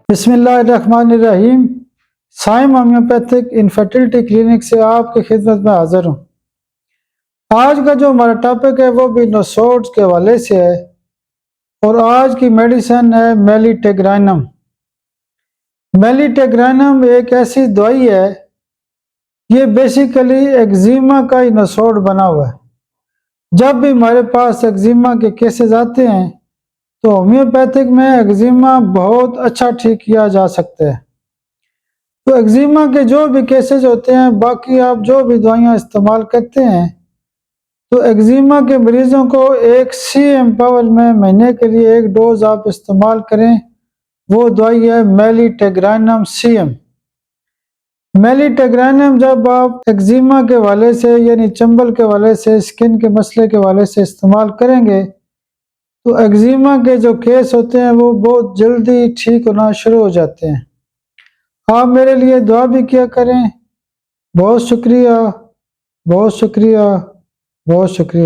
बिस्मिल्लाहिर्रहमानिर्रहीम। Saim homeopathic infertility clinic से आपकी खिदमत में हाजिर हूँ। आज का जो हमारा टॉपिक है वो भी नसोड्स के हवाले से है और आज की मेडिसिन है मेलिटेग्राइनम। मेलिटेग्राइनम एक ऐसी दवाई है, ये बेसिकली एक्जिमा का ही नसोड बना हुआ है। जब भी हमारे पास एक्जिमा के केसेस आते हैं तो होम्योपैथिक में एक्जिमा बहुत अच्छा ठीक किया जा सकता है। तो एक्जिमा के जो भी केसेस होते हैं, बाकी आप जो भी दवाइयाँ इस्तेमाल करते हैं, तो एक्जिमा के मरीजों को 1 CM पावर में महीने के लिए 1 डोज आप इस्तेमाल करें। वो दवाई है मेलिटेग्राइनम CM। मेलिटेग्राइनम जब आप एक्जिमा के वाले से यानी चंबल के वाले से, स्किन के मसले के वाले से इस्तेमाल करेंगे तो एक्जिमा के जो केस होते हैं वो बहुत जल्दी ठीक होना शुरू हो जाते हैं। आप मेरे लिए दुआ भी किया करें। बहुत शुक्रिया, बहुत शुक्रिया, बहुत शुक्रिया।